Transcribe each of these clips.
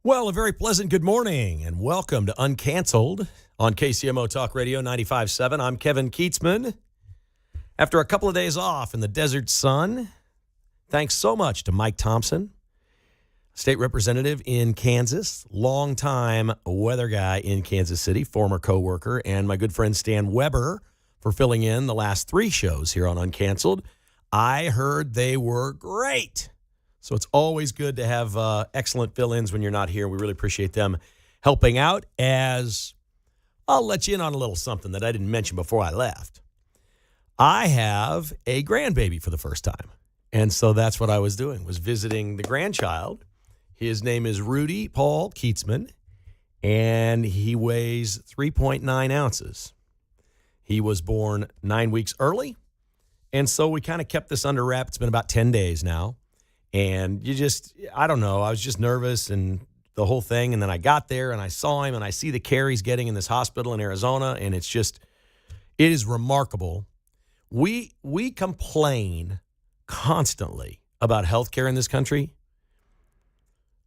Well, a very pleasant good morning and welcome to Uncanceled on KCMO Talk Radio 95.7. I'm Kevin Kietzman. After a couple of days off in the desert sun, thanks so much to Mike Thompson, state representative in Kansas, longtime weather guy in Kansas City, former coworker, and my good friend Stan Weber for filling in the last three shows here on Uncanceled. I heard they were great. So it's always good to have excellent fill-ins when you're not here. We really appreciate them helping out, as I'll let you in on a little something that I didn't mention before I left. I have a grandbaby for the first time, and so that's what I was doing, was visiting the grandchild. His name is Rudy Paul Kietzman, and he weighs 3.9 ounces. He was born 9 weeks early, and so we kind of kept this under wrap. It's been about 10 days now. And I don't know, I was just nervous and the whole thing. And then I got there and I saw him and I see the care he's getting in this hospital in Arizona. And it is remarkable. We complain constantly about healthcare in this country.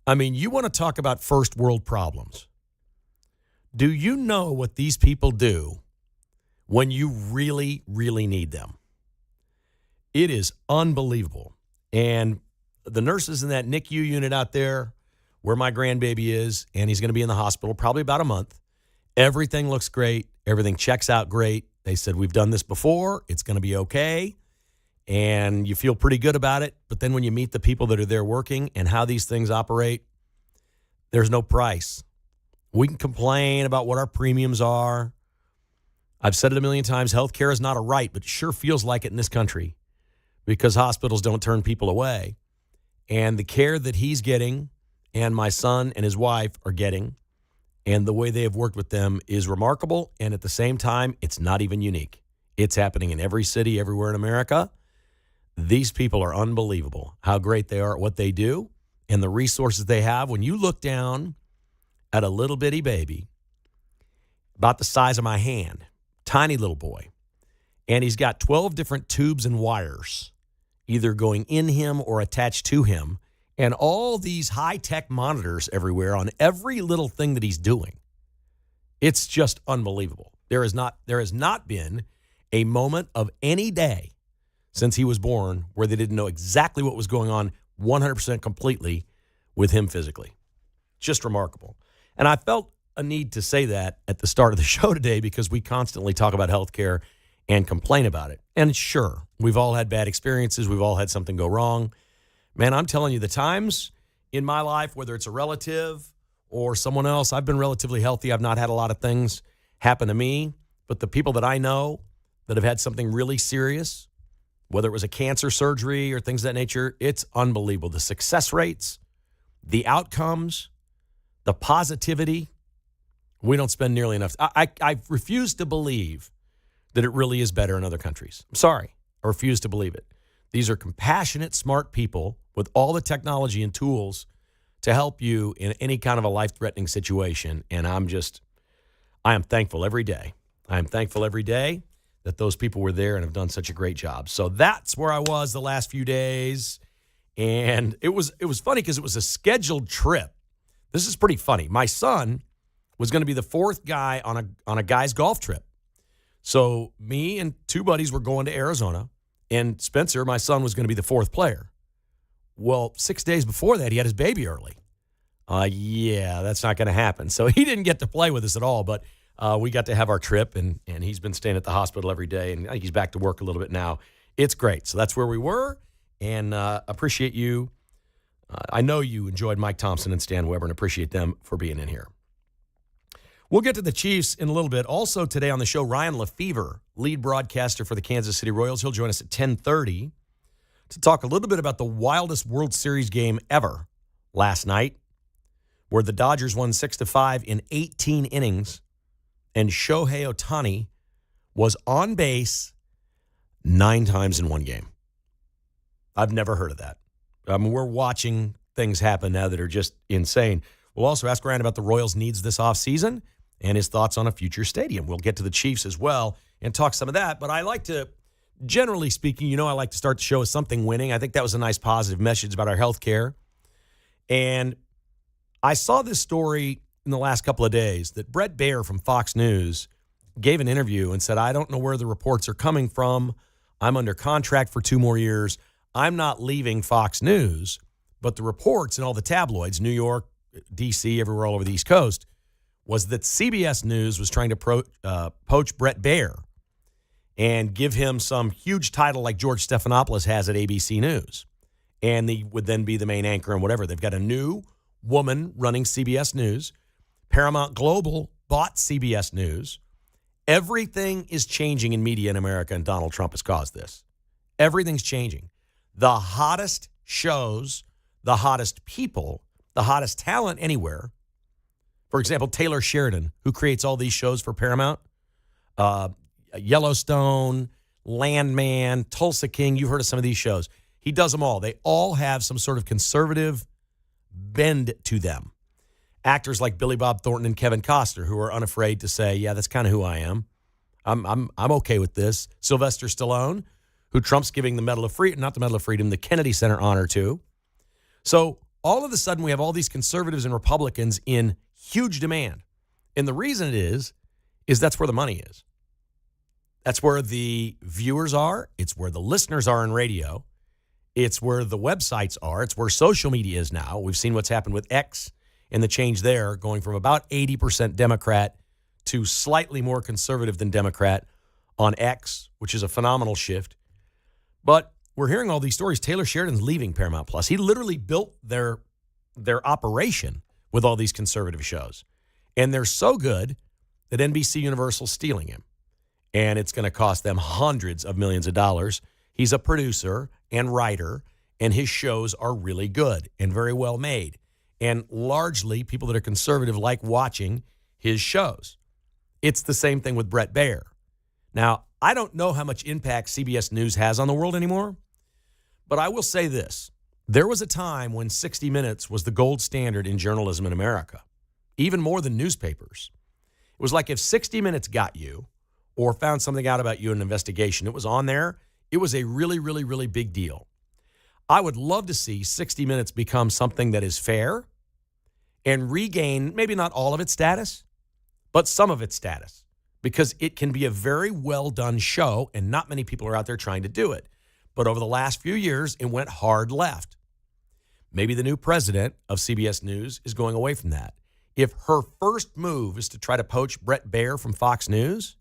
I mean, you want to talk about first world problems. Do you know what these people do when you really, really need them? It is unbelievable. And the nurses in that NICU unit out there where my grandbaby is, and he's going to be in the hospital probably about a month, everything looks great. Everything checks out great. They said, we've done this before. It's going to be okay. And you feel pretty good about it. But then when you meet the people that are there working and how these things operate, there's no price. We can complain about what our premiums are. I've said it a million times, healthcare is not a right, but it sure feels like it in this country because hospitals don't turn people away. And the care that he's getting and my son and his wife are getting and the way they have worked with them is remarkable. And at the same time, it's not even unique. It's happening in every city, everywhere in America. These people are unbelievable, how great they are at what they do and the resources they have. When you look down at a little bitty baby, about the size of my hand, tiny little boy, and he's got 12 different tubes and wires either going in him or attached to him, and all these high-tech monitors everywhere on every little thing that he's doing. It's just unbelievable. There has not been a moment of any day since he was born where they didn't know exactly what was going on 100% completely with him physically. Just remarkable. And I felt a need to say that at the start of the show today because we constantly talk about healthcare and complain about it. And sure, we've all had bad experiences. We've all had something go wrong. Man, I'm telling you, the times in my life, whether it's a relative or someone else, I've been relatively healthy. I've not had a lot of things happen to me. But the people that I know that have had something really serious, whether it was a cancer surgery or things of that nature, it's unbelievable. The success rates, the outcomes, the positivity, we don't spend nearly enough. I refuse to believe that it really is better in other countries. I'm sorry. I refuse to believe it. These are compassionate, smart people with all the technology and tools to help you in any kind of a life-threatening situation. And I am thankful every day. I am thankful every day that those people were there and have done such a great job. So that's where I was the last few days. And it was funny because it was a scheduled trip. This is pretty funny. My son was going to be the fourth guy on a guy's golf trip. So me and two buddies were going to Arizona, and Spencer, my son, was going to be the fourth player. Well, 6 days before that, he had his baby early. Yeah, that's not going to happen. So he didn't get to play with us at all, but we got to have our trip, and he's been staying at the hospital every day, and I think he's back to work a little bit now. It's great. So that's where we were, and appreciate you. I know you enjoyed Mike Thompson and Stan Weber, and appreciate them for being in here. We'll get to the Chiefs in a little bit. Also today on the show, Ryan Lefebvre, lead broadcaster for the Kansas City Royals. He'll join us at 10:30 to talk a little bit about the wildest World Series game ever last night, where the Dodgers won 6-5 in 18 innings, and Shohei Ohtani was on base 9 times in one game. I've never heard of that. I mean, we're watching things happen now that are just insane. We'll also ask Ryan about the Royals' needs this offseason and his thoughts on a future stadium. We'll get to the Chiefs as well and talk some of that. But I like to, generally speaking, I like to start the show with something winning. I think that was a nice positive message about our health care. And I saw this story in the last couple of days that Brett Baer from Fox News gave an interview and said, I don't know where the reports are coming from. I'm under contract for 2 more years. I'm not leaving Fox News. But the reports in all the tabloids, New York, D.C., everywhere all over the East Coast, was that CBS News was trying to poach Brett Baer and give him some huge title like George Stephanopoulos has at ABC News. And he would then be the main anchor and whatever. They've got a new woman running CBS News. Paramount Global bought CBS News. Everything is changing in media in America, and Donald Trump has caused this. Everything's changing. The hottest shows, the hottest people, the hottest talent anywhere. For example, Taylor Sheridan, who creates all these shows for Paramount, Yellowstone, Landman, Tulsa King. You've heard of some of these shows. He does them all. They all have some sort of conservative bend to them. Actors like Billy Bob Thornton and Kevin Costner, who are unafraid to say, yeah, that's kind of who I am. I'm okay with this. Sylvester Stallone, who Trump's giving the Medal of Freedom, not the Medal of Freedom, the Kennedy Center honor to. So all of a sudden we have all these conservatives and Republicans in huge demand. And the reason it is that's where the money is. That's where the viewers are. It's where the listeners are in radio. It's where the websites are. It's where social media is now. We've seen what's happened with X and the change there, going from about 80% Democrat to slightly more conservative than Democrat on X, which is a phenomenal shift. But we're hearing all these stories. Taylor Sheridan's leaving Paramount Plus. He literally built their operation with all these conservative shows. And they're so good that NBC Universal's stealing him. And it's going to cost them hundreds of millions of dollars. He's a producer and writer, and his shows are really good and very well made. And largely, people that are conservative like watching his shows. It's the same thing with Brett Baer. Now, I don't know how much impact CBS News has on the world anymore, but I will say this. There was a time when 60 Minutes was the gold standard in journalism in America, even more than newspapers. It was like if 60 Minutes got you or found something out about you in an investigation, it was on there. It was a really, really, really big deal. I would love to see 60 Minutes become something that is fair and regain maybe not all of its status, but some of its status, because it can be a very well done show and not many people are out there trying to do it. But over the last few years, it went hard left. Maybe the new president of CBS News is going away from that. If her first move is to try to poach Brett Baer from Fox News,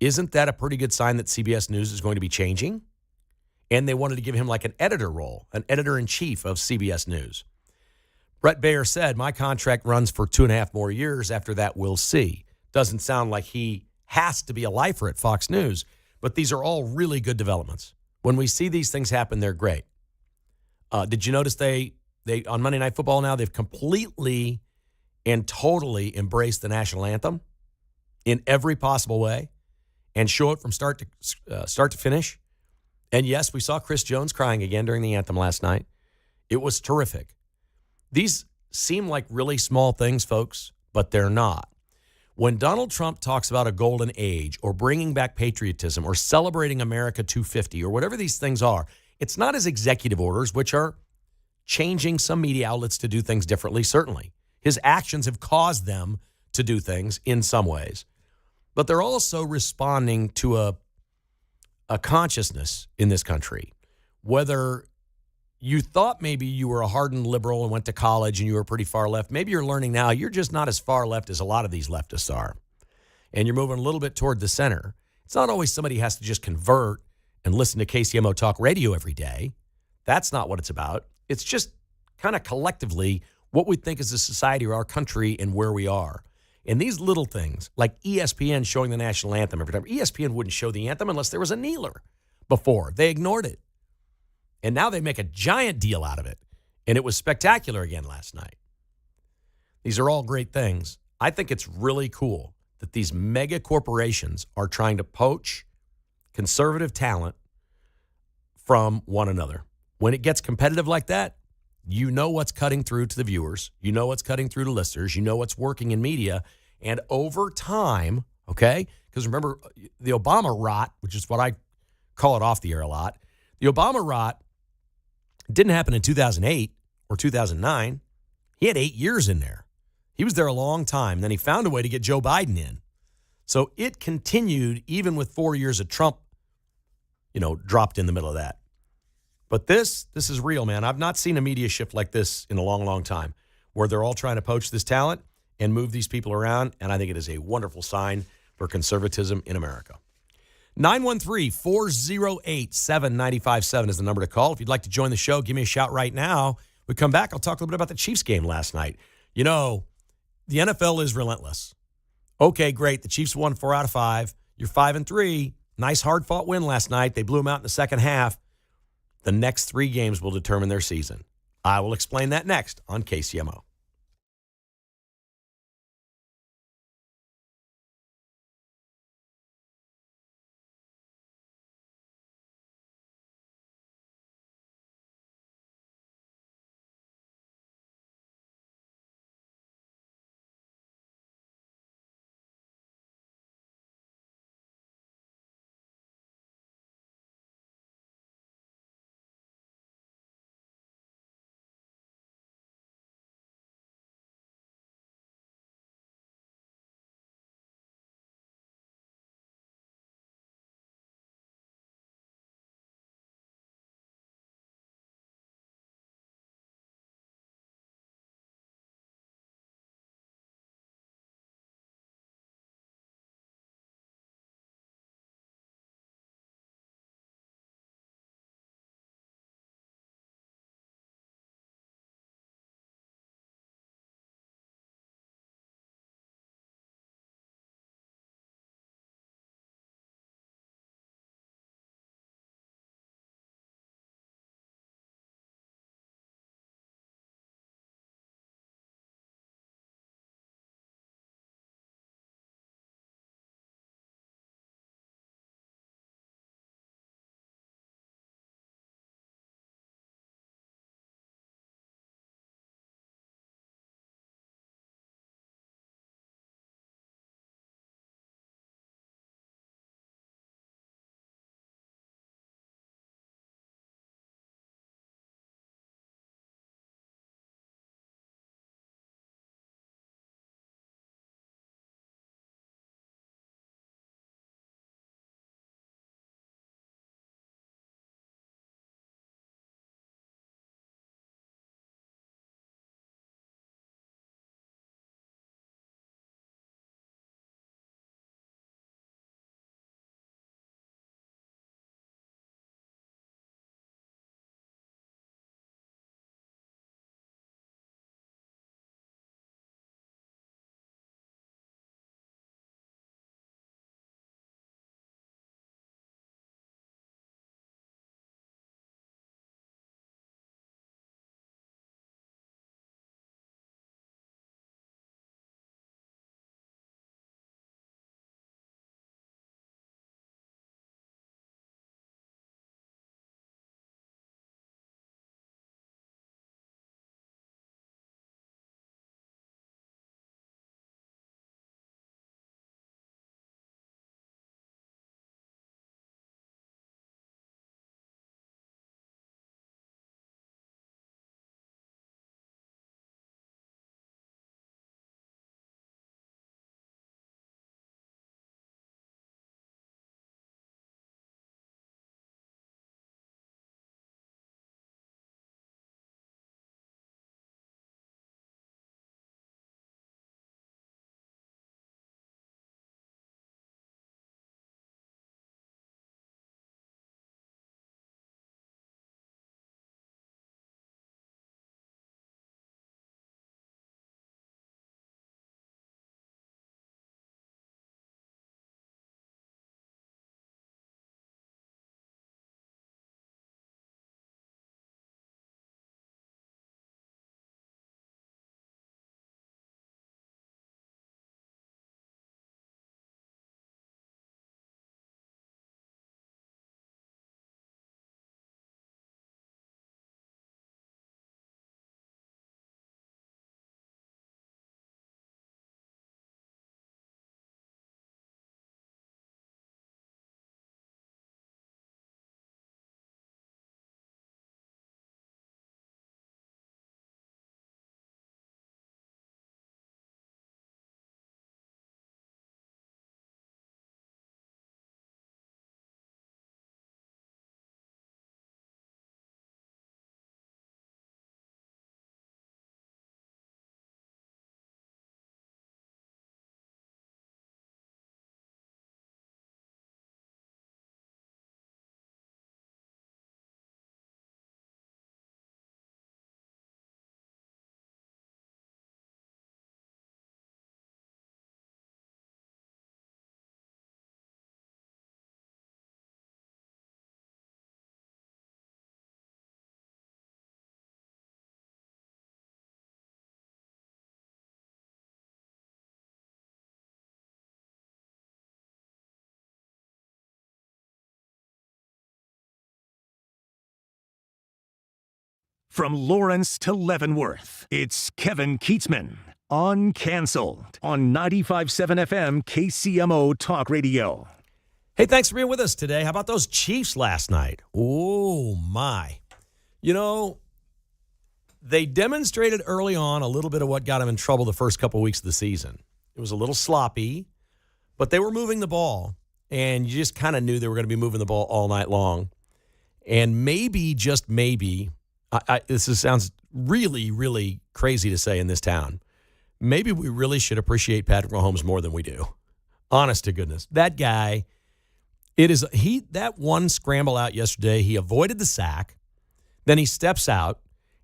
isn't that a pretty good sign that CBS News is going to be changing? And they wanted to give him like an editor role, an editor-in-chief of CBS News. Brett Baer said, my contract runs for 2.5 more years. After that, we'll see. Doesn't sound like he has to be a lifer at Fox News, but these are all really good developments. When we see these things happen, they're great. Did you notice they on Monday Night Football now, they've completely and totally embraced the national anthem in every possible way and show it from start to finish? And yes, we saw Chris Jones crying again during the anthem last night. It was terrific. These seem like really small things, folks, but they're not. When Donald Trump talks about a golden age or bringing back patriotism or celebrating America 250 or whatever these things are, it's not his executive orders, which are changing some media outlets to do things differently, certainly. His actions have caused them to do things in some ways. But they're also responding to a consciousness in this country. Whether you thought maybe you were a hardened liberal and went to college and you were pretty far left, maybe you're learning now you're just not as far left as a lot of these leftists are. And you're moving a little bit toward the center. It's not always somebody has to just convert and listen to KCMO Talk Radio every day. That's not what it's about. It's just kind of collectively what we think is the society or our country and where we are. And these little things, like ESPN showing the national anthem every time. ESPN wouldn't show the anthem unless there was a kneeler before. They ignored it. And now they make a giant deal out of it. And it was spectacular again last night. These are all great things. I think it's really cool that these mega corporations are trying to poach conservative talent from one another. When it gets competitive like that, you know what's cutting through to the viewers. You know what's cutting through to listeners. You know what's working in media. And over time, okay, because remember, the Obama rot, which is what I call it off the air a lot, the Obama rot didn't happen in 2008 or 2009. He had 8 years in there. He was there a long time. Then he found a way to get Joe Biden in. So it continued even with 4 years of Trump, dropped in the middle of that. But this is real, man. I've not seen a media shift like this in a long, long time, where they're all trying to poach this talent and move these people around. And I think it is a wonderful sign for conservatism in America. 913-408-7957 is the number to call. If you'd like to join the show, give me a shout right now. We come back, I'll talk a little bit about the Chiefs game last night. The NFL is relentless. Okay, great. The Chiefs won 4 out of 5. You're 5-3. Nice hard-fought win last night. They blew them out in the second half. The next 3 games will determine their season. I will explain that next on KCMO. From Lawrence to Leavenworth, it's Kevin Kietzman, Uncanceled, on 95.7 FM KCMO Talk Radio. Hey, thanks for being with us today. How about those Chiefs last night? Oh, my. You know, they demonstrated early on a little bit of what got them in trouble the first couple weeks of the season. It was a little sloppy, but they were moving the ball, and you just kind of knew they were going to be moving the ball all night long. And maybe, just maybe, sounds really, really crazy to say in this town, maybe we really should appreciate Patrick Mahomes more than we do. Honest to goodness. That guy, that one scramble out yesterday, he avoided the sack, then he steps out,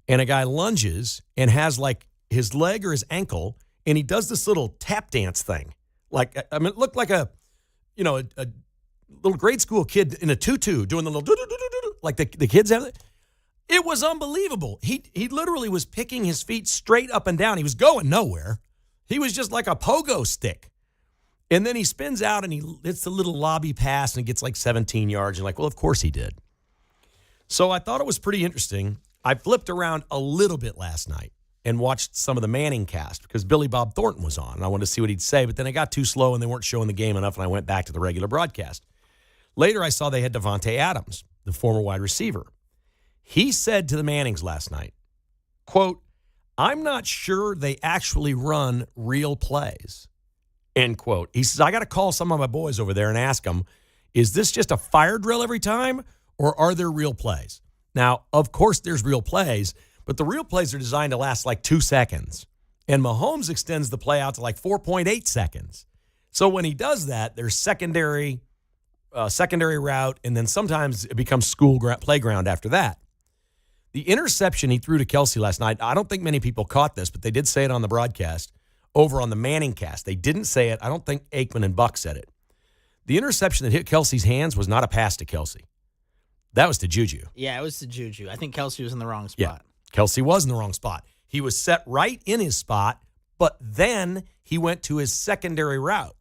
and a guy lunges and has like his leg or his ankle, and he does this little tap dance thing. Like, I mean, it looked like a little grade school kid in a tutu doing the little do-do-do-do-do, like the kids have it. It was unbelievable. He literally was picking his feet straight up and down. He was going nowhere. He was just like a pogo stick. And then he spins out and he hits the little lobby pass and gets like 17 yards. And like, well, of course he did. So I thought it was pretty interesting. I flipped around a little bit last night and watched some of the Manning cast because Billy Bob Thornton was on. And I wanted to see what he'd say, but then I got too slow and they weren't showing the game enough and I went back to the regular broadcast. Later, I saw they had Devontae Adams, the former wide receiver. He said to the Mannings last night, quote, "I'm not sure they actually run real plays," end quote. He says, "I got to call some of my boys over there and ask them, is this just a fire drill every time or are there real plays?" Now, of course, there's real plays, but the real plays are designed to last like 2 seconds. And Mahomes extends the play out to like 4.8 seconds. So when he does that, there's secondary route, and then sometimes it becomes playground after that. The interception he threw to Kelsey last night, I don't think many people caught this, but they did say it on the broadcast over on the Manning cast. They didn't say it. I don't think Aikman and Buck said it. The interception that hit Kelsey's hands was not a pass to Kelsey. That was to Juju. Yeah, it was to Juju. I think Kelsey was in the wrong spot. Yeah, Kelsey was in the wrong spot. He was set right in his spot, but then he went to his secondary route.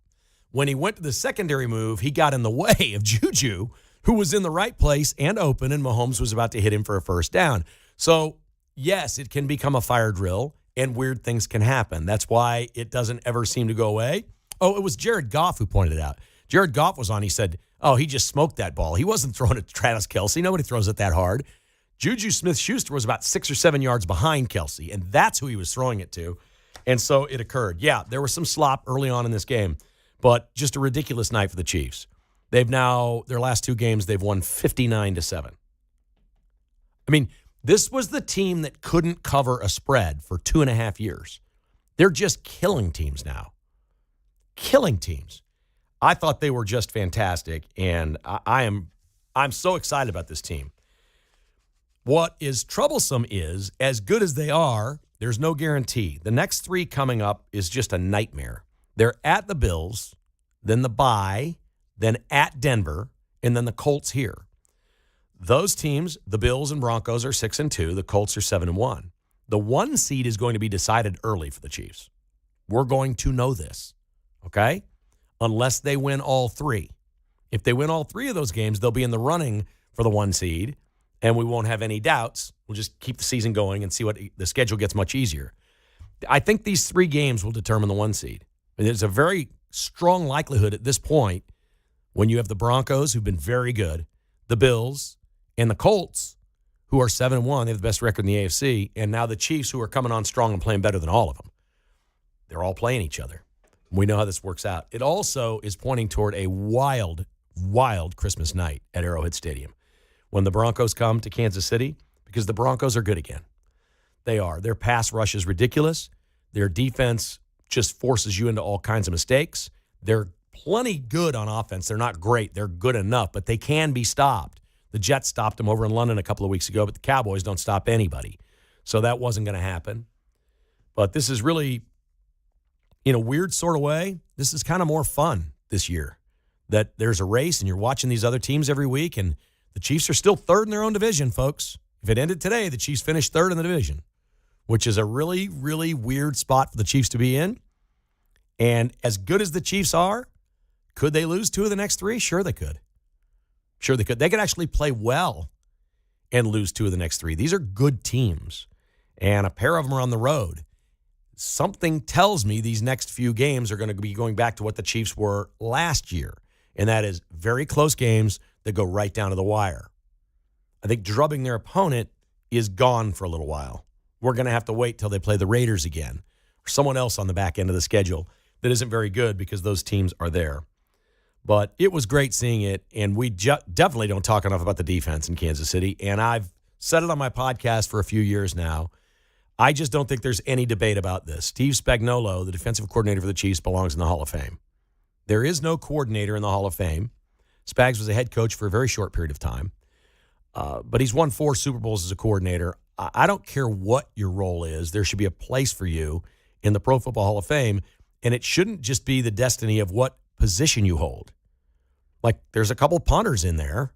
When he went to the secondary move, he got in the way of Juju, who was in the right place and open, and Mahomes was about to hit him for a first down. So, yes, it can become a fire drill, and weird things can happen. That's why it doesn't ever seem to go away. Oh, it was Jared Goff who pointed it out. Jared Goff was on. He said, oh, he just smoked that ball. He wasn't throwing it to Travis Kelce. Nobody throws it that hard. Juju Smith-Schuster was about 6 or 7 yards behind Kelce, and that's who he was throwing it to. And so it occurred. Yeah, there was some slop early on in this game, but just a ridiculous night for the Chiefs. They've now, their last 2 games, they've won 59-7. I mean, this was the team that couldn't cover a spread for 2.5 years. They're just killing teams now. Killing teams. I thought they were just fantastic, and I'm so excited about this team. What is troublesome is, as good as they are, there's no guarantee. The next 3 coming up is just a nightmare. They're at the Bills, then the bye, then at Denver, and then the Colts here. Those teams, the Bills and Broncos, are 6-2. The Colts are 7-1. The 1 seed is going to be decided early for the Chiefs. We're going to know this, okay? Unless they win all 3. If they win all 3 of those games, they'll be in the running for the 1 seed, and we won't have any doubts. We'll just keep the season going and see what the schedule gets much easier. I think these 3 games will determine the 1 seed. And there's a very strong likelihood at this point when you have the Broncos, who've been very good, the Bills, and the Colts, who are 7-1. They have the best record in the AFC. And now the Chiefs, who are coming on strong and playing better than all of them. They're all playing each other. We know how this works out. It also is pointing toward a wild, wild Christmas night at Arrowhead Stadium when the Broncos come to Kansas City, because the Broncos are good again. They are. Their pass rush is ridiculous. Their defense just forces you into all kinds of mistakes. They're plenty good on offense. They're not great. They're good enough, but they can be stopped. The Jets stopped them over in London a couple of weeks ago, but the Cowboys don't stop anybody. So that wasn't going to happen. But this is really, in a weird sort of way, this is kind of more fun this year. That there's a race and you're watching these other teams every week, and the Chiefs are still third in their own division, folks. If it ended today, the Chiefs finished third in the division, which is a really, really weird spot for the Chiefs to be in. And as good as the Chiefs are, could they lose 2 of the next 3? Sure they could. Sure they could. They could actually play well and lose 2 of the next 3. These are good teams, and a pair of them are on the road. Something tells me these next few games are going to be going back to what the Chiefs were last year, and that is very close games that go right down to the wire. I think drubbing their opponent is gone for a little while. We're going to have to wait till they play the Raiders again or someone else on the back end of the schedule that isn't very good because those teams are there. But it was great seeing it, and we definitely don't talk enough about the defense in Kansas City, and I've said it on my podcast for a few years now. I just don't think there's any debate about this. Steve Spagnuolo, the defensive coordinator for the Chiefs, belongs in the Hall of Fame. There is no coordinator in the Hall of Fame. Spags was a head coach for a very short period of time, but he's won 4 Super Bowls as a coordinator. I don't care what your role is. There should be a place for you in the Pro Football Hall of Fame, and it shouldn't just be the destiny of what position you hold. Like, there's a couple punters in there,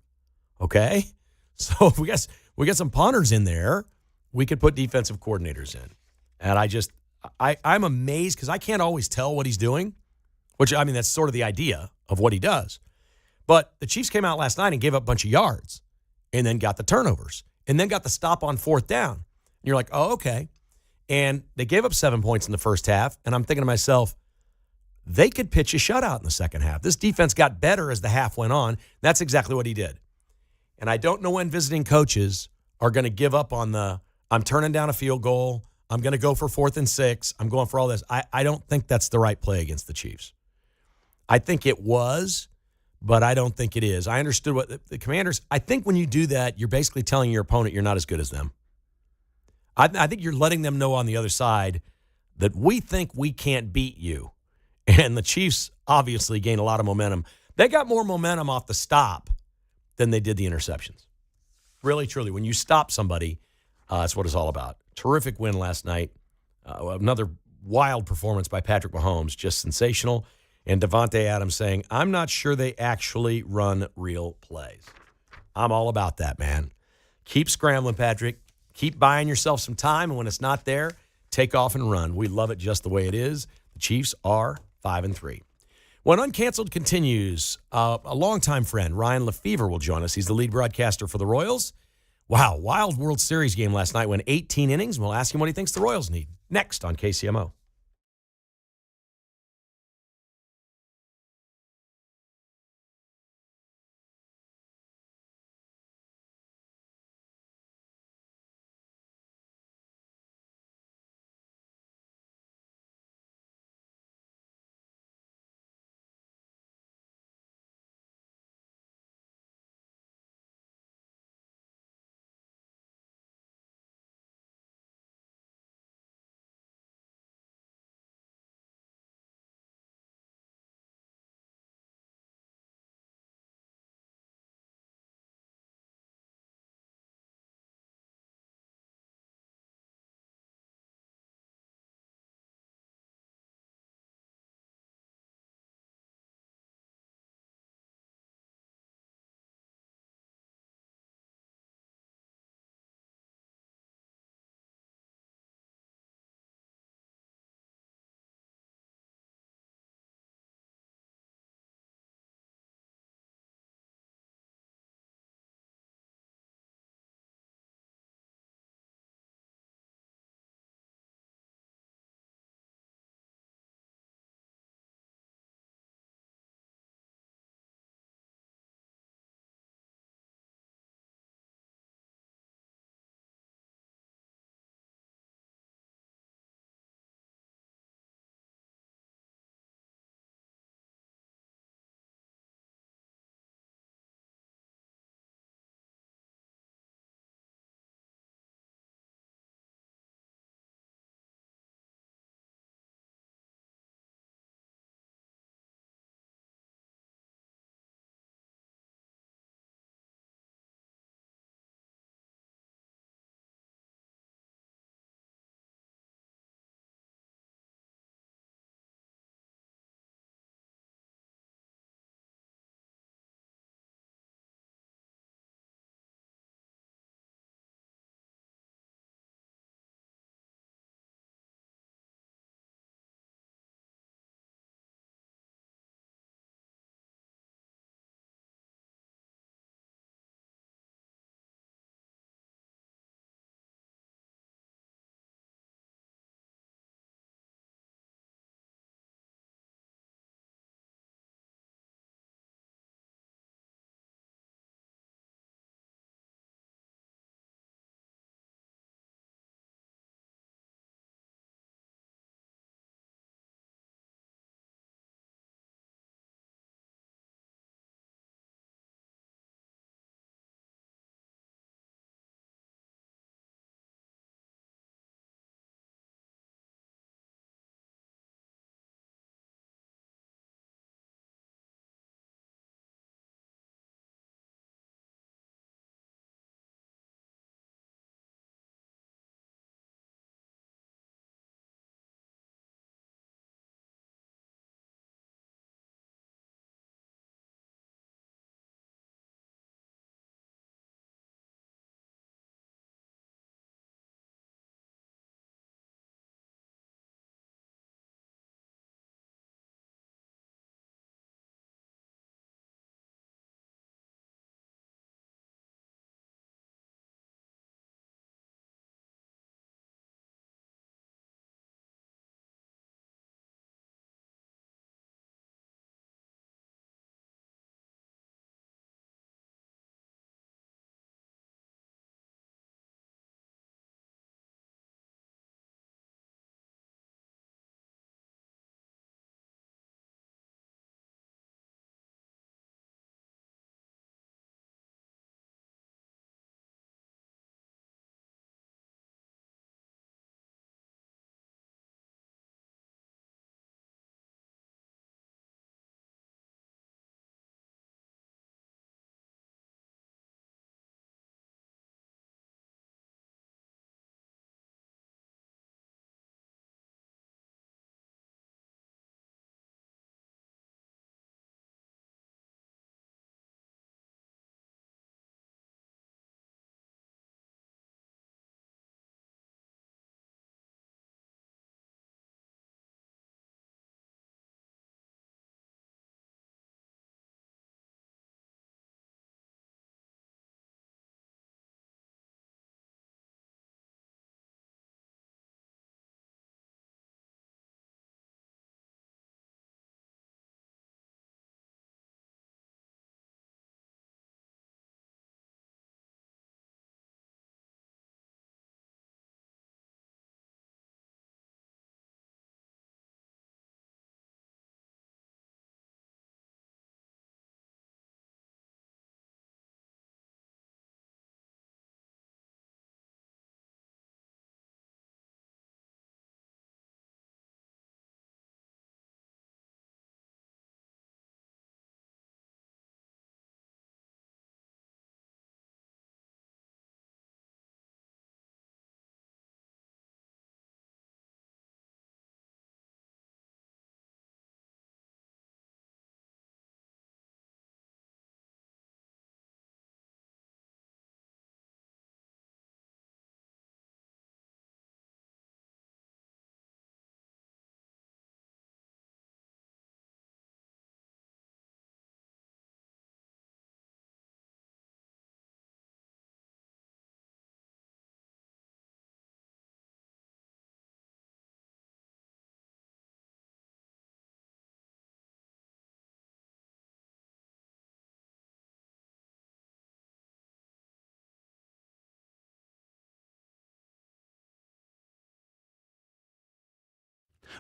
okay? So if we got some punters in there, we could put defensive coordinators in. And I'm amazed because I can't always tell what he's doing, which, I mean, that's sort of the idea of what he does. But the Chiefs came out last night and gave up a bunch of yards and then got the turnovers and then got the stop on 4th down. And you're like, oh, okay. And they gave up 7 points in the first half, and I'm thinking to myself, they could pitch a shutout in the second half. This defense got better as the half went on. That's exactly what he did. And I don't know when visiting coaches are going to give up on I'm turning down a field goal, I'm going to go for 4th and 6, I'm going for all this. I don't think that's the right play against the Chiefs. I think it was, but I don't think it is. I understood what the Commanders, I think when you do that, you're basically telling your opponent you're not as good as them. I think you're letting them know on the other side that we think we can't beat you. And the Chiefs obviously gained a lot of momentum. They got more momentum off the stop than they did the interceptions. Really, truly, when you stop somebody, that's what it's all about. Terrific win last night. Another wild performance by Patrick Mahomes, just sensational. And Devontae Adams saying, I'm not sure they actually run real plays. I'm all about that, man. Keep scrambling, Patrick. Keep buying yourself some time, and when it's not there, take off and run. We love it just the way it is. The Chiefs are 5-3. When Uncanceled continues, a longtime friend, Ryan Lefebvre, will join us. He's the lead broadcaster for the Royals. Wow, wild World Series game last night, went 18 innings. We'll ask him what he thinks the Royals need. Next on KCMO.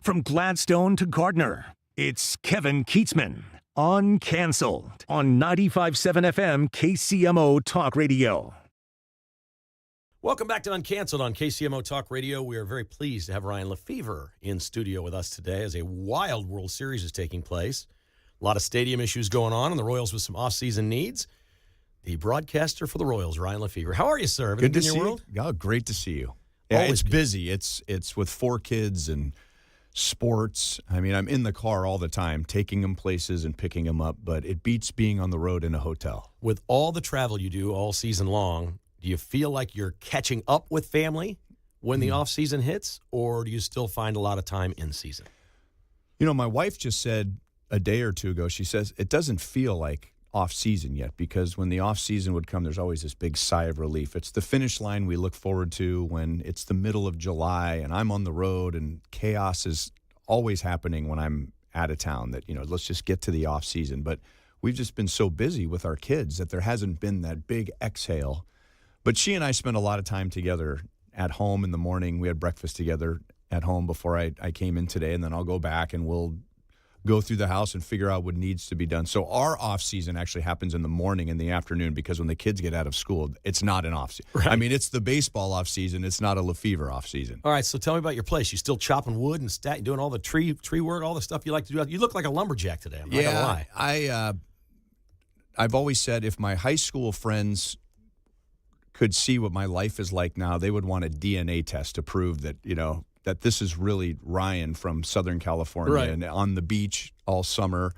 From Gladstone to Gardner, it's Kevin Kietzman, Uncanceled, on 95.7 FM KCMO Talk Radio. Welcome back to Uncanceled on KCMO Talk Radio. We are very pleased to have Ryan Lefebvre in studio with us today as a wild World Series is taking place. A lot of stadium issues going on, and the Royals with some off-season needs. The broadcaster for the Royals, Ryan Lefebvre. How are you, sir? Everything Good to in your see world? you. Oh, great to see you. Yeah, Always it's good. busy. It's with 4 kids and sports. I mean, I'm in the car all the time, taking them places and picking them up, but it beats being on the road in a hotel. With all the travel you do all season long, do you feel like you're catching up with family when the off-season hits, or do you still find a lot of time in season? You know, my wife just said a day or two ago, she says, it doesn't feel like off-season yet, because when the off-season would come, there's always this big sigh of relief. It's the finish line we look forward to when it's the middle of July and I'm on the road and chaos is always happening when I'm out of town, that, you know, let's just get to the off-season. But we've just been so busy with our kids that there hasn't been that big exhale. But she and I spent a lot of time together at home in the morning. We had breakfast together at home before I came in today, and then I'll go back and we'll go through the house and figure out what needs to be done. So our off-season actually happens in the morning and the afternoon, because when the kids get out of school, it's not an off-season. Right. I mean, it's the baseball off-season. It's not a Lefebvre off-season. All right, so tell me about your place. You still chopping wood and doing all the tree work, all the stuff you like to do. You look like a lumberjack today. I'm not going to lie. I've always said if my high school friends could see what my life is like now, they would want a DNA test to prove that, you know, that this is really Ryan from Southern California, Right. and on the beach all summer.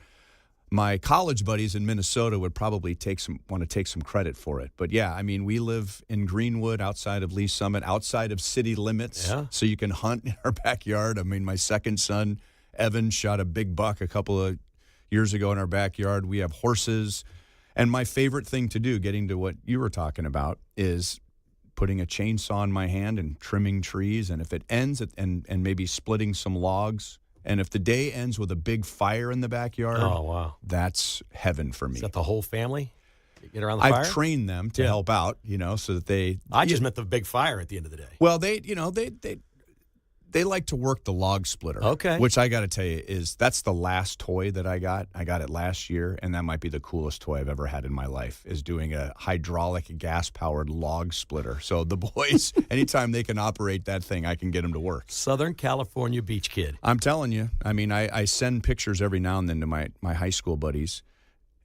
My college buddies in Minnesota would probably want to take some credit for it. But yeah, I mean, we live in Greenwood, outside of Lee Summit, outside of city limits, Yeah. so you can hunt in our backyard. I mean, my second son, Evan, shot a big buck a couple of years ago in our backyard. We have horses. And my favorite thing to do, getting to what you were talking about, is putting a chainsaw in my hand and trimming trees. And if it ends and maybe splitting some logs, and if the day ends with a big fire in the backyard, Oh, wow. that's heaven for me. Is that the whole family? You get around the fire? I've trained them to Yeah. help out, you know, so that they. I just meant the big fire at the end of the day. Well, they like to work the log splitter. Okay. Which I got to tell you that's the last toy that I got. I got it last year, and that might be the coolest toy I've ever had in my life, is doing a hydraulic gas-powered log splitter. So the boys, anytime they can operate that thing, I can get them to work. Southern California beach kid. I'm telling you. I mean, I send pictures every now and then to my high school buddies,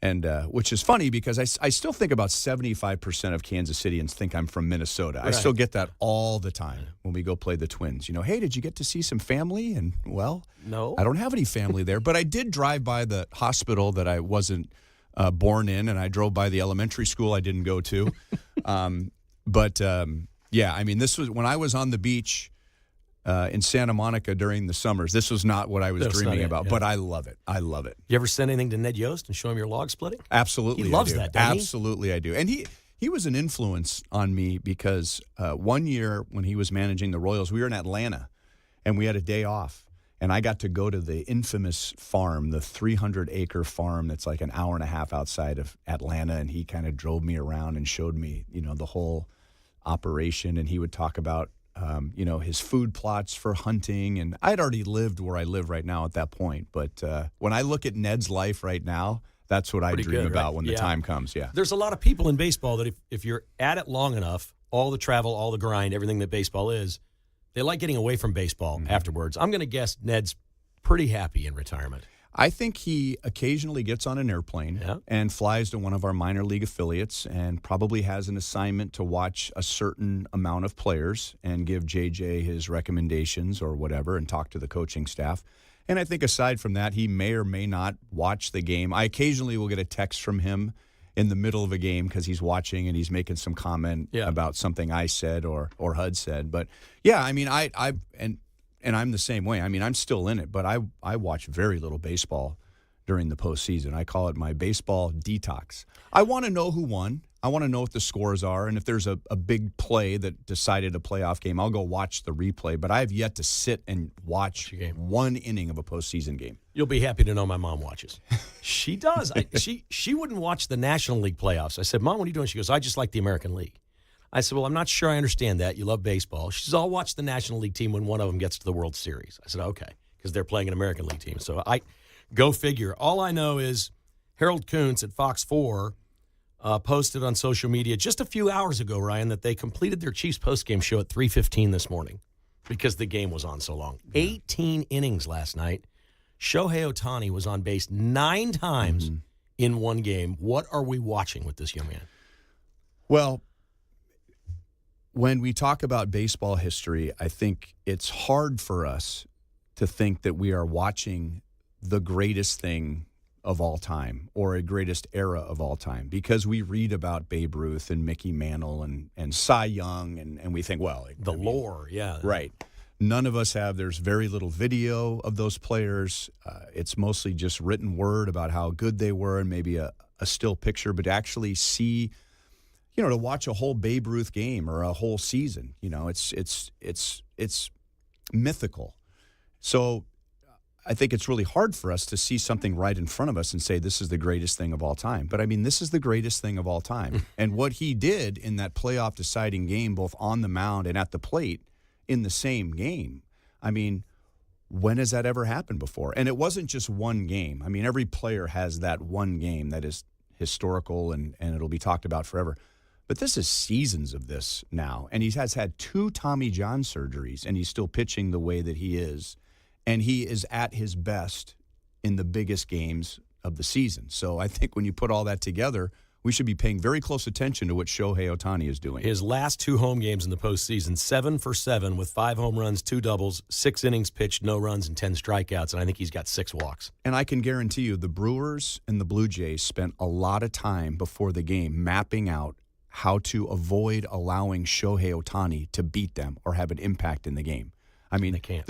and which is funny because I still think about 75% of Kansas Cityans think I'm from Minnesota. I Right. still get that all the time when we go play the Twins. You know, hey, did you get to see some family? And, well, No. I don't have any family there, but I did drive by the hospital that I wasn't born in, and I drove by the elementary school I didn't go to. Yeah, I mean, this was when I was on the beach in Santa Monica during the summers. This was not what I was That's not dreaming it, about, yeah. but I love it. I love it. You ever send anything to Ned Yost and show him your log splitting? Absolutely, He loves I do. that, doesn't he? Absolutely, I do. And he was an influence on me because one year when he was managing the Royals, we were in Atlanta, and we had a day off, and I got to go to the infamous farm, the 300-acre farm that's like an hour and a half outside of Atlanta, and he kind of drove me around and showed me, you know, the whole operation, and he would talk about you know, his food plots for hunting. And I'd already lived where I live right now at that point. But when I look at Ned's life right now, that's what I Pretty dream good, about right? when the Yeah. time comes. Yeah. There's a lot of people in baseball that if you're at it long enough, all the travel, all the grind, everything that baseball is, they like getting away from baseball afterwards. I'm going to guess Ned's pretty happy in retirement. I think he occasionally gets on an airplane Yeah. and flies to one of our minor league affiliates and probably has an assignment to watch a certain amount of players and give JJ his recommendations or whatever and talk to the coaching staff. And I think aside from that, he may or may not watch the game. I occasionally will get a text from him in the middle of a game because he's watching and he's making some comment Yeah. about something I said or HUD said. But yeah, I mean, and I'm the same way. I mean, I'm still in it, but I watch very little baseball during the postseason. I call it my baseball detox. I want to know who won. I want to know what the scores are. And if there's a big play that decided a playoff game, I'll go watch the replay. But I have yet to sit and watch one inning of a postseason game. You'll be happy to know my mom watches. She does. She wouldn't watch the National League playoffs. I said, Mom, what are you doing? She goes, I just like the American League. I said, well, I'm not sure I understand that. You love baseball. She says, I'll watch the National League team when one of them gets to the World Series. I said, okay. because they're playing an American League team. So go figure. All I know is Harold Kuntz at Fox 4 posted on social media just a few hours ago, Ryan, that they completed their Chiefs postgame show at 3:15 this morning because the game was on so long. 18 innings last night. Shohei Ohtani was on base 9 times in one game. What are we watching with this young man? Well, when we talk about baseball history, I think it's hard for us to think that we are watching the greatest thing of all time or a greatest era of all time because we read about Babe Ruth and Mickey Mantle and Cy Young and we think, well, lore, yeah. Right. None of us have. There's very little video of those players. It's mostly just written word about how good they were and maybe a still picture, but to actually see, to watch a whole Babe Ruth game or a whole season, it's mythical. So I think it's really hard for us to see something right in front of us and say this is the greatest thing of all time. But, this is the greatest thing of all time. And what he did in that playoff deciding game, both on the mound and at the plate in the same game, when has that ever happened before? And it wasn't just one game. Every player has that one game that is historical and it'll be talked about forever. But this is seasons of this now. And he has had 2 Tommy John surgeries, and he's still pitching the way that he is. And he is at his best in the biggest games of the season. So I think when you put all that together, we should be paying very close attention to what Shohei Ohtani is doing. His last 2 home games in the postseason, 7 for 7 with 5 home runs, 2 doubles, 6 innings pitched, no runs, and 10 strikeouts. And I think he's got 6 walks. And I can guarantee you the Brewers and the Blue Jays spent a lot of time before the game mapping out how to avoid allowing Shohei Ohtani to beat them or have an impact in the game. They can't.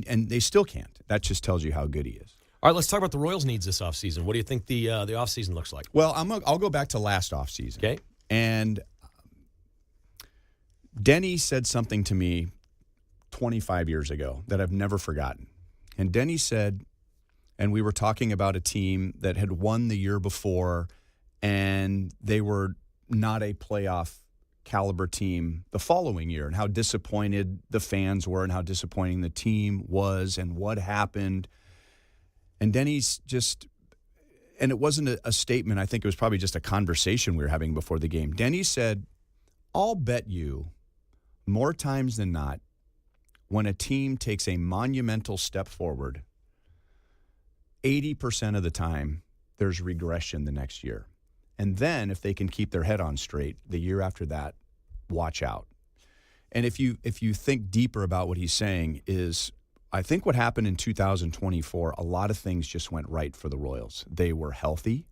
And they still can't. That just tells you how good he is. All right, let's talk about the Royals' needs this offseason. What do you think the offseason looks like? Well, I'll go back to last offseason. Okay. And Denny said something to me 25 years ago that I've never forgotten. And Denny said, and we were talking about a team that had won the year before, and they were not a playoff caliber team the following year, and how disappointed the fans were and how disappointing the team was and what happened. And Denny's just, and it wasn't a statement, I think it was probably just a conversation we were having before the game. Denny said, I'll bet you more times than not, when a team takes a monumental step forward, 80% of the time there's regression the next year. And then if they can keep their head on straight, the year after that, watch out. And if you think deeper about what he's saying is, I think what happened in 2024, a lot of things just went right for the Royals. They were healthy.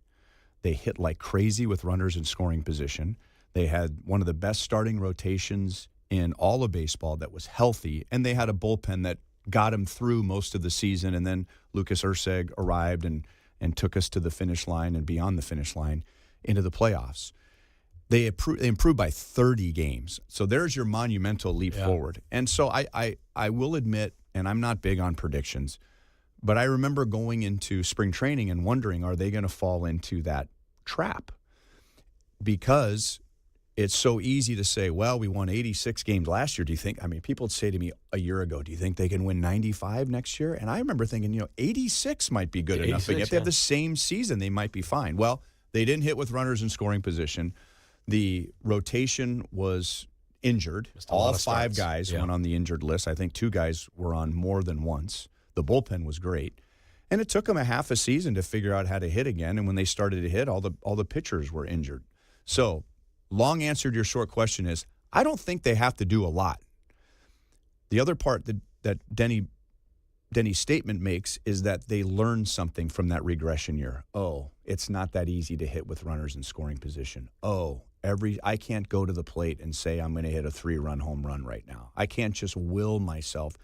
They hit like crazy with runners in scoring position. They had one of the best starting rotations in all of baseball that was healthy, and they had a bullpen that got them through most of the season. And then Lucas Erceg arrived and took us to the finish line and beyond the finish line into the playoffs. They improved by 30 games. So there's your monumental leap forward. And so I will admit, and I'm not big on predictions, but I remember going into spring training and wondering, are they going to fall into that trap? Because it's so easy to say, well, we won 86 games last year. Do you think, people would say to me a year ago, do you think they can win 95 next year? And I remember thinking, 86 might be good enough. And if they have the same season, they might be fine. Well, they didn't hit with runners in scoring position. The rotation was injured. All 5 guys went on the injured list. I think 2 guys were on more than once. The bullpen was great. And it took them a half a season to figure out how to hit again. And when they started to hit, all the pitchers were injured. So, long answer to your short question is, I don't think they have to do a lot. The other part that Denny's statement makes is that they learned something from that regression year. Oh, it's not that easy to hit with runners in scoring position. Oh, I can't go to the plate and say I'm going to hit a 3-run home run right now. I can't just will myself.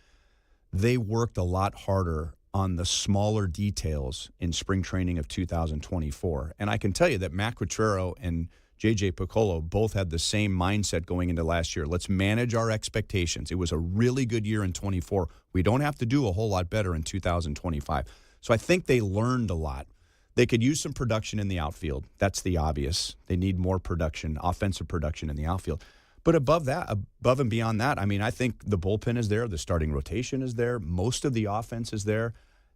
They worked a lot harder on the smaller details in spring training of 2024. And I can tell you that Matt Quatrero and J.J. Piccolo both had the same mindset going into last year. Let's manage our expectations. It was a really good year in 24. We don't have to do a whole lot better in 2025. So I think they learned a lot. They could use some production in the outfield. That's the obvious. They need more production, offensive production in the outfield. But above and beyond that, I mean, I think the bullpen is there. The starting rotation is there. Most of the offense is there.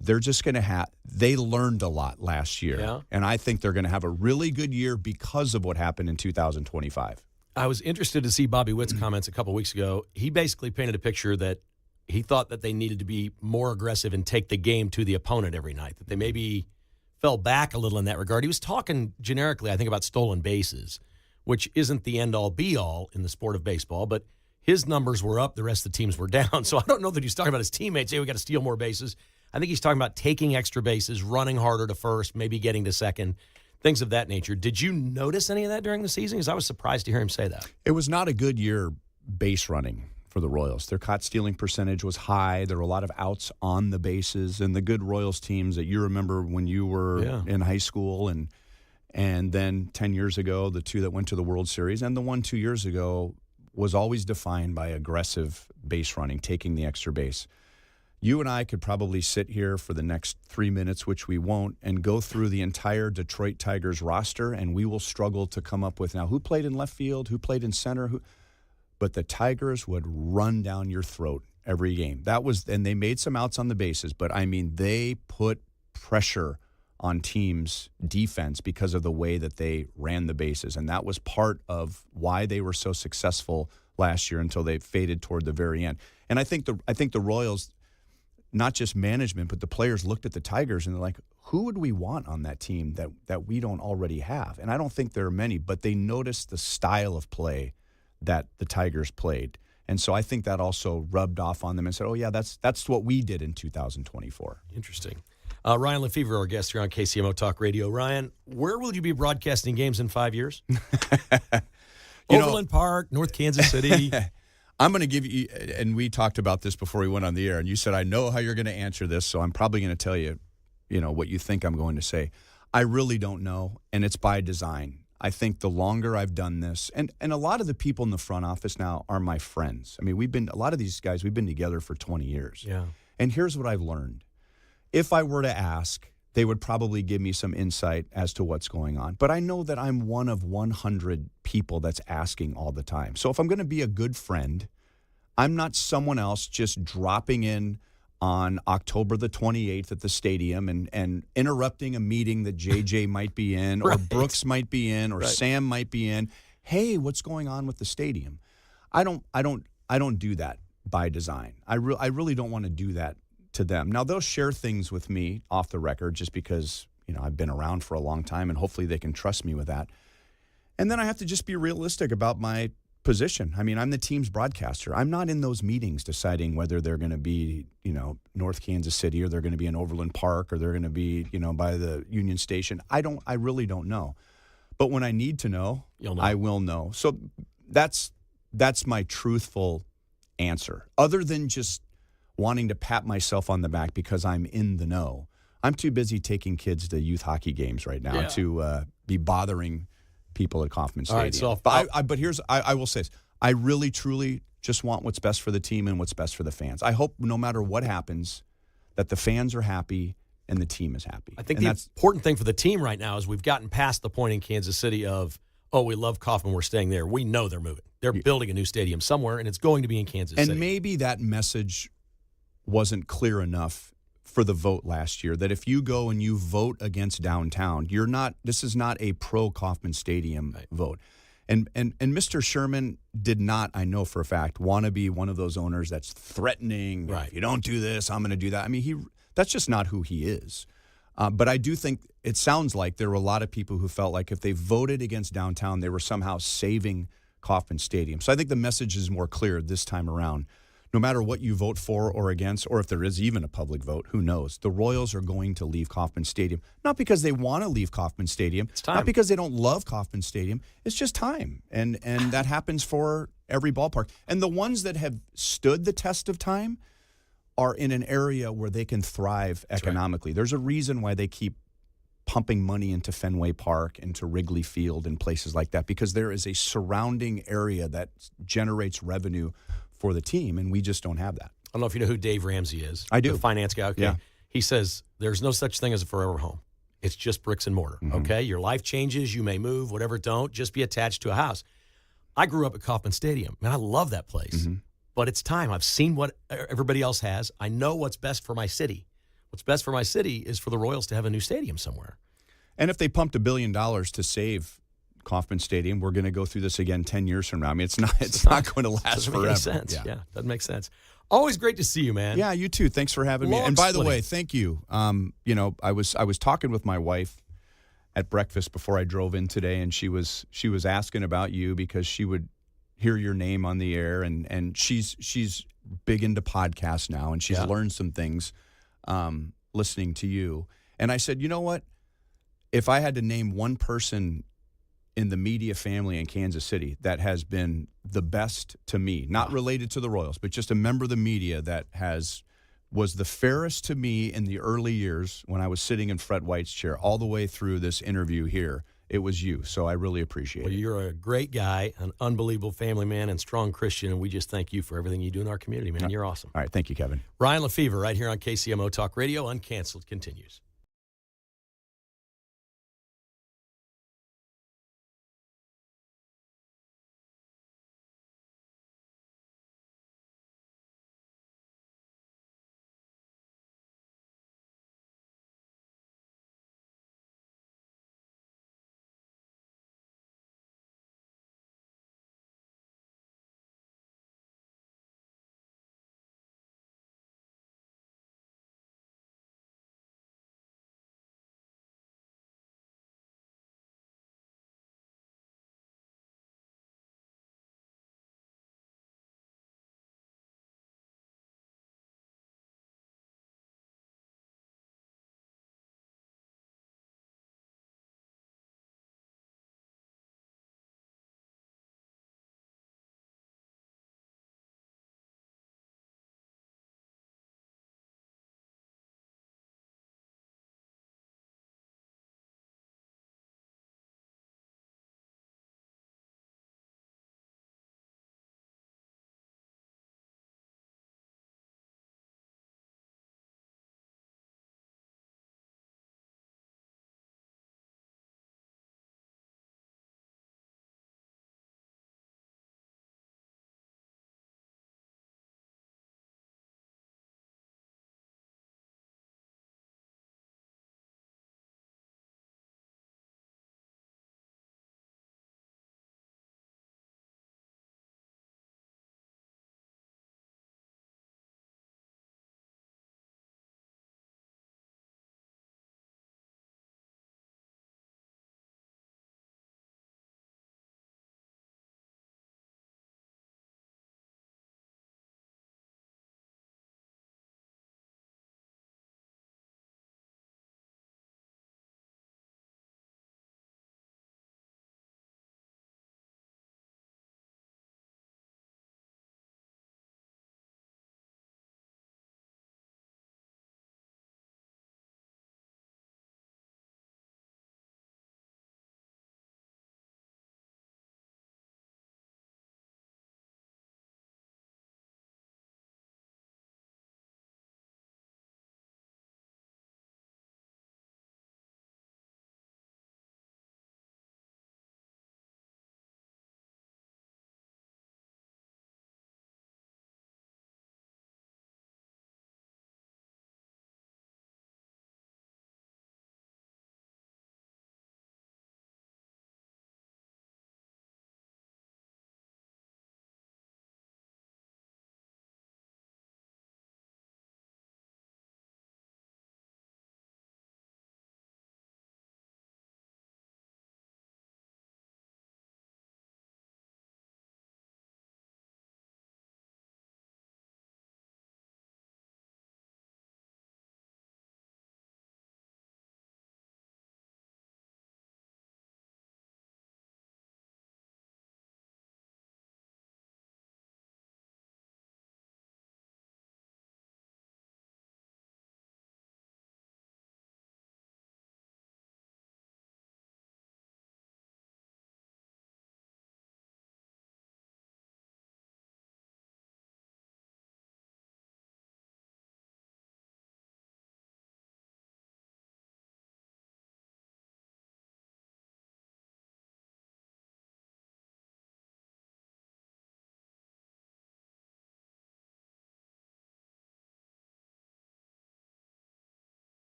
They're just going to they learned a lot last year. Yeah. And I think they're going to have a really good year because of what happened in 2025. I was interested to see Bobby Witt's comments a couple weeks ago. He basically painted a picture that he thought that they needed to be more aggressive and take the game to the opponent every night, that they maybe fell back a little in that regard. He was talking generically, I think, about stolen bases, which isn't the end-all, be-all in the sport of baseball, but his numbers were up, the rest of the teams were down. So I don't know that he's talking about his teammates, hey, we got to steal more bases. I think he's talking about taking extra bases, running harder to first, maybe getting to second, things of that nature. Did you notice any of that during the season? Because I was surprised to hear him say that. It was not a good year base running for the Royals. Their caught stealing percentage was high. There were a lot of outs on the bases, and the good Royals teams that you remember when you were in high school and then 10 years ago, the two that went to the World Series, and the one 2 years ago was always defined by aggressive base running, taking the extra base. You and I could probably sit here for the next 3 minutes, which we won't, and go through the entire Detroit Tigers roster, and we will struggle to come up with now who played in left field, who played in center, but the Tigers would run down your throat every game. And they made some outs on the bases, but I mean, they put pressure on teams' defense because of the way that they ran the bases. And that was part of why they were so successful last year until they faded toward the very end. And I think the Royals, not just management, but the players looked at the Tigers and they're like, who would we want on that team that we don't already have? And I don't think there are many, but they noticed the style of play that the Tigers played. And so I think that also rubbed off on them and said, oh, yeah, that's what we did in 2024. Interesting. Ryan Lefebvre, our guest here on KCMO Talk Radio. Ryan, where will you be broadcasting games in 5 years? Overland Park, North Kansas City. I'm going to give you, and we talked about this before we went on the air, and you said, I know how you're going to answer this, so I'm probably going to tell you, what you think I'm going to say. I really don't know, and it's by design. I think the longer I've done this, and a lot of the people in the front office now are my friends. I mean, a lot of these guys, we've been together for 20 years. Yeah. And here's what I've learned. If I were to ask, they would probably give me some insight as to what's going on. But I know that I'm one of 100 people that's asking all the time. So if I'm going to be a good friend, I'm not someone else just dropping in on October the 28th at the stadium and interrupting a meeting that JJ might be in or Right. Brooks might be in or Right. Sam might be in. Hey, what's going on with the stadium? I don't do that by design. I really don't want to do that to them. Now, they'll share things with me off the record just because, I've been around for a long time and hopefully they can trust me with that. And then I have to just be realistic about my position. I mean, I'm the team's broadcaster. I'm not in those meetings deciding whether they're going to be, North Kansas City or they're going to be in Overland Park or they're going to be, by the Union Station. I really don't know. But when I need to know, You'll know. I will know. So that's my truthful answer. Other than just wanting to pat myself on the back because I'm in the know. I'm too busy taking kids to youth hockey games right now to be bothering people at Kauffman Stadium. All right, so but I will say this. I really, truly just want what's best for the team and what's best for the fans. I hope no matter what happens that the fans are happy and the team is happy. I think and the that's important thing for the team right now is we've gotten past the point in Kansas City of, we love Kauffman, we're staying there. We know they're moving. They're building a new stadium somewhere, and it's going to be in Kansas City. And maybe that message wasn't clear enough for the vote last year, that if you go and you vote against downtown, this is not a pro Kauffman Stadium vote. And Mr. Sherman did not, I know for a fact, want to be one of those owners that's threatening, Right. if you don't do this, I'm going to do that. I mean, that's just not who he is. But I do think it sounds like there were a lot of people who felt like if they voted against downtown, they were somehow saving Kauffman Stadium. So I think the message is more clear this time around. No matter what you vote for or against, or if there is even a public vote, who knows? The Royals are going to leave Kauffman Stadium. Not because they want to leave Kauffman Stadium. It's time. Not because they don't love Kauffman Stadium. It's just time. And that happens for every ballpark. And the ones that have stood the test of time are in an area where they can thrive economically. There's a reason why they keep pumping money into Fenway Park, into Wrigley Field, and places like that, because there is a surrounding area that generates revenue for the team, and we just don't have that. I don't know if you know who Dave Ramsey is. I do. The finance guy. Okay. Yeah. He says there's no such thing as a forever home. It's just bricks and mortar. Mm-hmm. Okay. Your life changes. You may move, whatever. Don't just be attached to a house. I grew up at Kauffman Stadium, and I love that place. But it's time. I've seen what everybody else has. I know what's best for my city. What's best for my city is for the Royals to have a new stadium somewhere. And if they pumped $1 billion to save Kauffman Stadium, we're going to go through this again 10 years from now. I mean, it's not going to last Doesn't forever. make any sense. Yeah, doesn't make sense. Always great to see you, man. Yeah, you too. Thanks for having me. Log And by the splitting. way, thank you. I was talking with my wife at breakfast before I drove in today, and she was asking about you because she would hear your name on the air, and she's big into podcasts now, and she's learned some things listening to you. And I said, you know what? If I had to name one person in the media family in Kansas City that has been the best to me, not related to the Royals, but just a member of the media that was the fairest to me in the early years when I was sitting in Fred White's chair all the way through this interview here, it was you. So I really appreciate Well, it. you're a great guy, an unbelievable family man, and strong Christian, and we just thank you for everything you do in our community, man. You're awesome. All right. Thank you, Kevin. Ryan Lefebvre right here on KCMO Talk Radio. Uncanceled continues.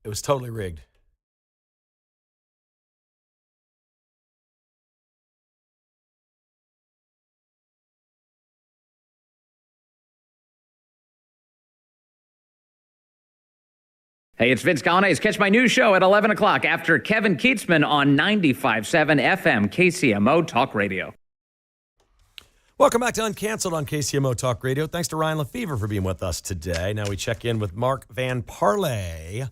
It was totally rigged. Hey, it's Vince Gallane's Catch My News Show at 11 o'clock after Kevin Kietzman on 95.7 FM KCMO Talk Radio. Welcome back to Uncanceled on KCMO Talk Radio. Thanks to Ryan Lefebvre for being with us today. Now we check in with Mark Van Parlay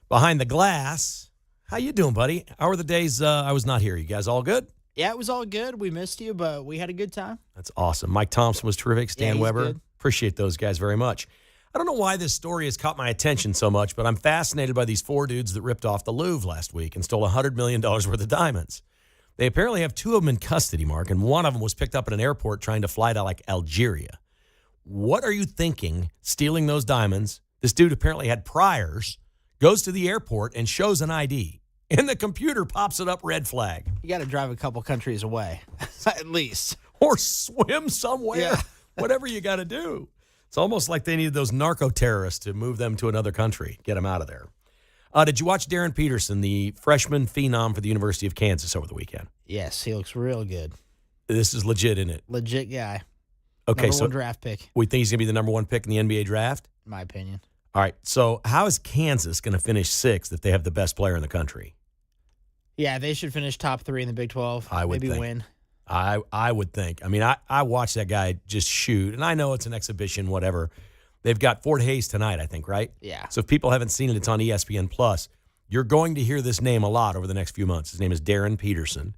behind the glass. How you doing, buddy? How were the days I was not here? You guys all good? Yeah, it was all good. We missed you, but we had a good time. That's awesome. Mike Thompson was terrific. Stan he's Weber. good. Appreciate those guys very much. I don't know why this story has caught my attention so much, but I'm fascinated by these 4 dudes that ripped off the Louvre last week and stole $100 million worth of diamonds. They apparently have 2 of them in custody, Mark, and one of them was picked up at an airport trying to fly to, Algeria. What are you thinking stealing those diamonds? This dude apparently had priors, goes to the airport and shows an ID. And the computer pops it up, red flag. You got to drive a couple countries away, at least. Or swim somewhere. Yeah. Whatever you got to do. It's almost like they needed those narco-terrorists to move them to another country, get them out of there. Did you watch Darren Peterson, the freshman phenom for the University of Kansas over the weekend? Yes, he looks real good. This is legit, isn't it? Legit guy. Okay, Number so one draft pick, we think he's going to be the number 1 pick in the NBA draft? in my opinion. All right, so how is Kansas going to finish 6th if they have the best player in the country? Yeah, they should finish top 3 in the Big 12. I would Maybe think. win. I would think. I mean, I watched that guy just shoot, and I know it's an exhibition, whatever. They've got Fort Hays tonight, I think, right? Yeah. So if people haven't seen it, it's on ESPN+. You're going to hear this name a lot over the next few months. His name is Darren Peterson,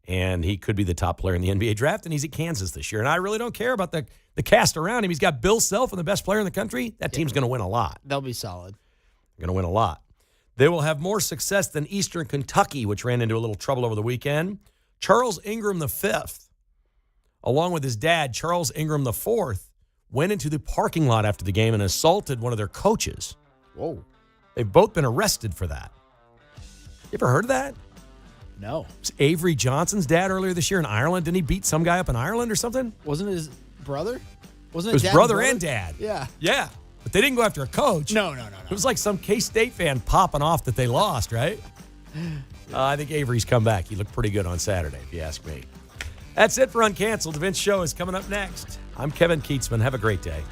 and he could be the top player in the NBA draft, and he's at Kansas this year. And I really don't care about the cast around him. He's got Bill Self and the best player in the country. That team's going to win a lot. They'll be solid. Going to win a lot. They will have more success than Eastern Kentucky, which ran into a little trouble over the weekend. Charles Ingram V, along with his dad, Charles Ingram IV, went into the parking lot after the game and assaulted one of their coaches. Whoa. They've both been arrested for that. You ever heard of that? No. It was Avery Johnson's dad earlier this year in Ireland. Didn't he beat some guy up in Ireland or something? Wasn't his brother? Wasn't It was dad's brother and dad. Yeah. Yeah. But they didn't go after a coach. No. It was like some K-State fan popping off that they lost, right? I think Avery's come back. He looked pretty good on Saturday, if you ask me. That's it for Uncanceled. The Vince Show is coming up next. I'm Kevin Kietzman. Have a great day.